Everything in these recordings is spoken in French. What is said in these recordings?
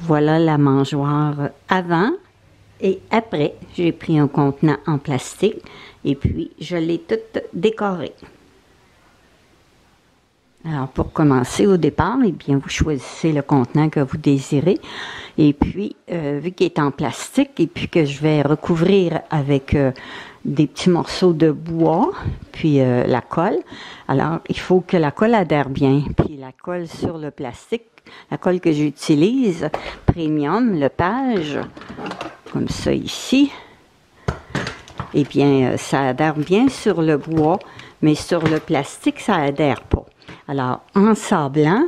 Voilà la mangeoire avant et après. J'ai pris un contenant en plastique et puis je l'ai toute décorée. Alors, pour commencer, au départ, eh bien, vous choisissez le contenant que vous désirez. Et puis, vu qu'il est en plastique et puis que je vais recouvrir avec des petits morceaux de bois, puis la colle, alors, il faut que la colle adhère bien. Puis, la colle sur le plastique, la colle que j'utilise, Premium, Lepage, comme ça ici, eh bien, ça adhère bien sur le bois, mais sur le plastique, ça adhère pas. Alors, en sablant,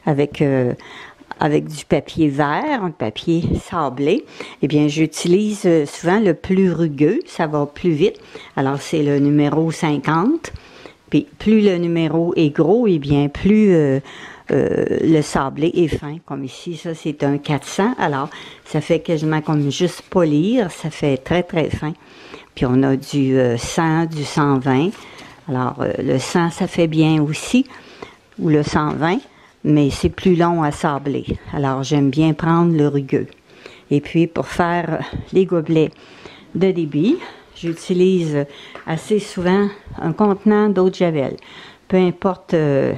avec du papier vert, un papier sablé, eh bien, j'utilise souvent le plus rugueux, ça va plus vite. Alors, c'est le numéro 50. Puis, plus le numéro est gros, eh bien, plus le sablé est fin. Comme ici, ça, c'est un 400. Alors, ça fait quasiment comme juste polir. Ça fait très, très fin. Puis, on a du 100, du 120. Alors, le 100, ça fait bien aussi, ou le 120, mais c'est plus long à sabler. Alors, j'aime bien prendre le rugueux. Et puis, pour faire les gobelets de débit, j'utilise assez souvent un contenant d'eau de Javel. Peu importe 1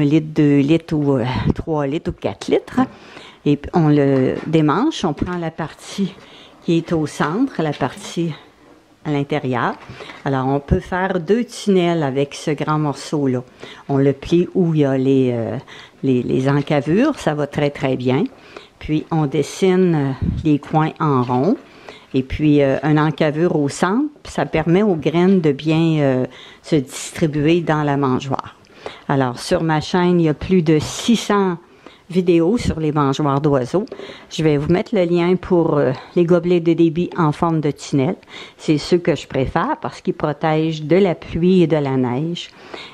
litre, 2 litres ou 3 litres ou 4 litres. Et puis, on le démanche, on prend la partie qui est au centre, la partie à l'intérieur. Alors, on peut faire 2 tunnels avec ce grand morceau-là. On le plie où il y a les encavures, ça va très, très bien. Puis, on dessine les coins en rond. Et puis, un encavure au centre, ça permet aux graines de bien se distribuer dans la mangeoire. Alors, sur ma chaîne, il y a plus de 600 vidéos sur les mangeoires d'oiseaux. Je vais vous mettre le lien pour les gobelets de débit en forme de tunnel. C'est ceux que je préfère parce qu'ils protègent de la pluie et de la neige.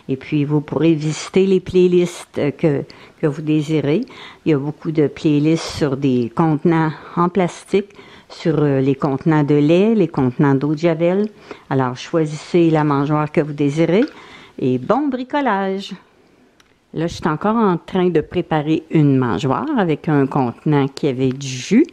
Et puis, vous pourrez visiter les playlists que vous désirez. Il y a beaucoup de playlists sur des contenants en plastique, sur les contenants de lait, les contenants d'eau de Javel. Alors, choisissez la mangeoire que vous désirez et bon bricolage! Là, je suis encore en train de préparer une mangeoire avec un contenant qui avait du jus.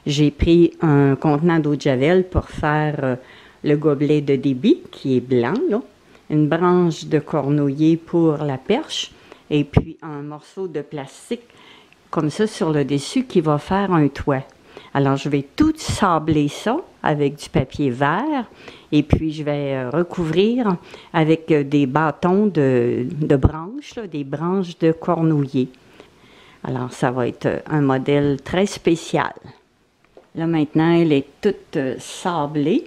J'ai pris un contenant d'eau de Javel pour faire le gobelet de débit qui est blanc, là. Une branche de cornouiller pour la perche et puis un morceau de plastique comme ça sur le dessus qui va faire un toit. Alors, je vais tout sabler ça avec du papier vert et puis je vais recouvrir avec des bâtons de branches, là, des branches de cornouiller. Alors, ça va être un modèle très spécial. Là, maintenant, elle est toute sablée.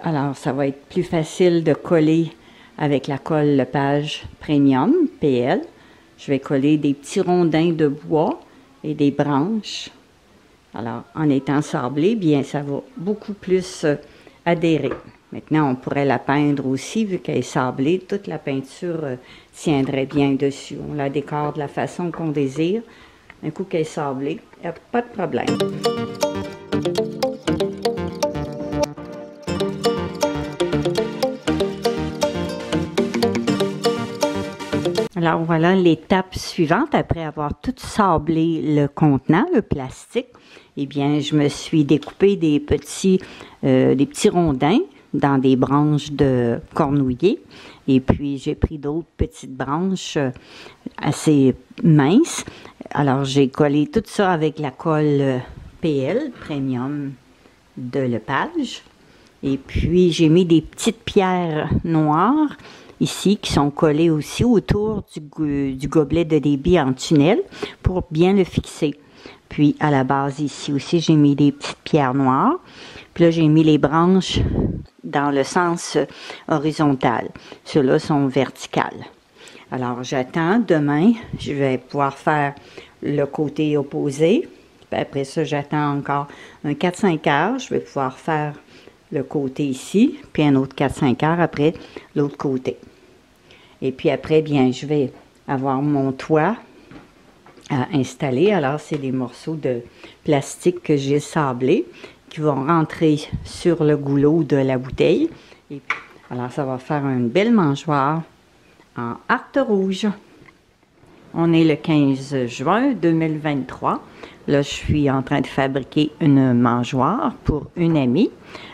Alors, ça va être plus facile de coller avec la colle Lepage Premium, PL. Je vais coller des petits rondins de bois et des branches. Alors, en étant sablé, bien, ça va beaucoup plus adhérer. Maintenant, on pourrait la peindre aussi, vu qu'elle est sablée. Toute la peinture tiendrait bien dessus. On la décore de la façon qu'on désire. Un coup qu'elle est sablée, il n'y a pas de problème. Alors voilà l'étape suivante, après avoir tout sablé le contenant, le plastique, eh bien je me suis découpé des petits rondins dans des branches de cornouiller et puis j'ai pris d'autres petites branches assez minces. Alors j'ai collé tout ça avec la colle PL, Premium de Lepage et puis j'ai mis des petites pierres noires ici, qui sont collés aussi autour du gobelet de débit en tunnel pour bien le fixer. Puis, à la base ici aussi, j'ai mis des petites pierres noires. Puis là, j'ai mis les branches dans le sens horizontal. Ceux-là sont verticales. Alors, j'attends. Demain, je vais pouvoir faire le côté opposé. Puis après ça, j'attends encore un 4-5 heures. Je vais pouvoir faire le côté ici, puis un autre 4-5 heures après l'autre côté. Et puis après, bien, je vais avoir mon toit à installer. Alors, c'est des morceaux de plastique que j'ai sablés qui vont rentrer sur le goulot de la bouteille. Et puis, alors, ça va faire une belle mangeoire en arte rouge. On est le 15 juin 2023. Là, je suis en train de fabriquer une mangeoire pour une amie.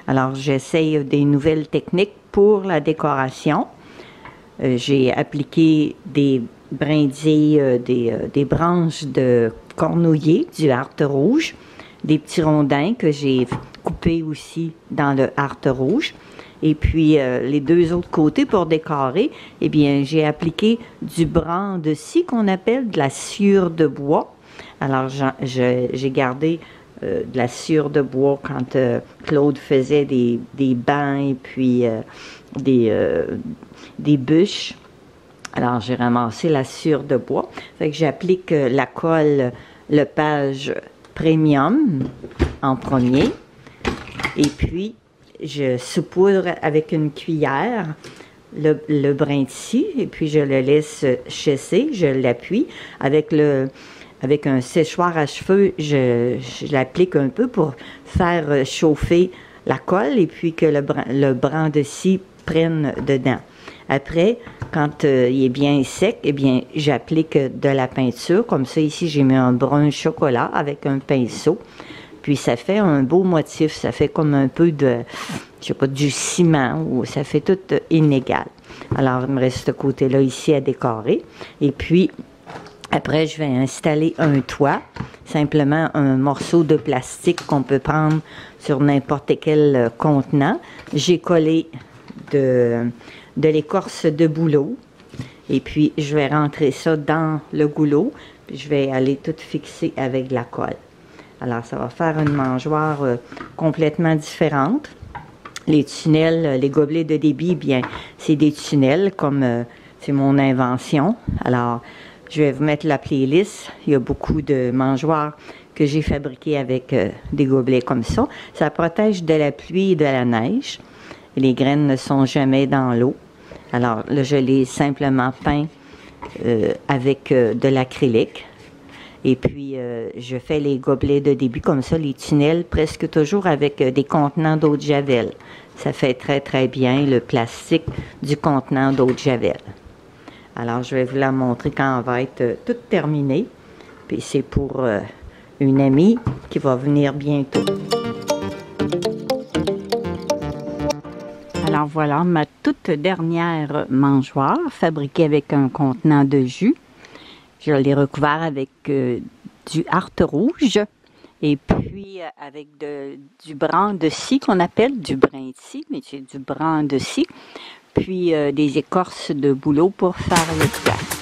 Alors, j'essaye des nouvelles techniques pour la décoration. J'ai appliqué des brindilles, des branches de cornouiller, du harte rouge, des petits rondins que j'ai coupés aussi dans le harte rouge. Et puis, les deux autres côtés pour décorer, eh bien, j'ai appliqué du bran de scie qu'on appelle de la sciure de bois. Alors, j'ai gardé de la sciure de bois quand Claude faisait des bancs et puis des bûches. Alors, j'ai ramassé la sciure de bois. Fait que j'applique la colle Lepage Premium en premier. Et puis, je saupoudre avec une cuillère le brin de scie et puis je le laisse chasser, je l'appuie avec un séchoir à cheveux, je l'applique un peu pour faire chauffer la colle et puis que le brin de scie prenne dedans. Après, quand il est bien sec, eh bien, j'applique de la peinture. Comme ça, ici, j'ai mis un brun chocolat avec un pinceau. Puis ça fait un beau motif, ça fait comme un peu de, je sais pas, du ciment, ou ça fait tout inégal. Alors, il me reste ce côté-là ici à décorer. Et puis, après, je vais installer un toit, simplement un morceau de plastique qu'on peut prendre sur n'importe quel contenant. J'ai collé de l'écorce de bouleau. Et puis, je vais rentrer ça dans le goulot, puis je vais aller tout fixer avec de la colle. Alors, ça va faire une mangeoire complètement différente. Les tunnels, les gobelets de débit, bien, c'est des tunnels comme c'est mon invention. Alors, je vais vous mettre la playlist. Il y a beaucoup de mangeoires que j'ai fabriquées avec des gobelets comme ça. Ça protège de la pluie et de la neige. Les graines ne sont jamais dans l'eau. Alors, là, je l'ai simplement peint avec de l'acrylique. Et puis, je fais les gobelets de début comme ça, les tunnels, presque toujours avec des contenants d'eau de Javel. Ça fait très, très bien le plastique du contenant d'eau de Javel. Alors, je vais vous la montrer quand elle va être toute terminée. Puis, c'est pour une amie qui va venir bientôt. Alors, voilà ma toute dernière mangeoire fabriquée avec un contenant de jus. Je l'ai recouvert avec du harte rouge et puis avec du bran de scie qu'on appelle du brin de scie, mais c'est du bran de scie, puis des écorces de bouleau pour faire le toit.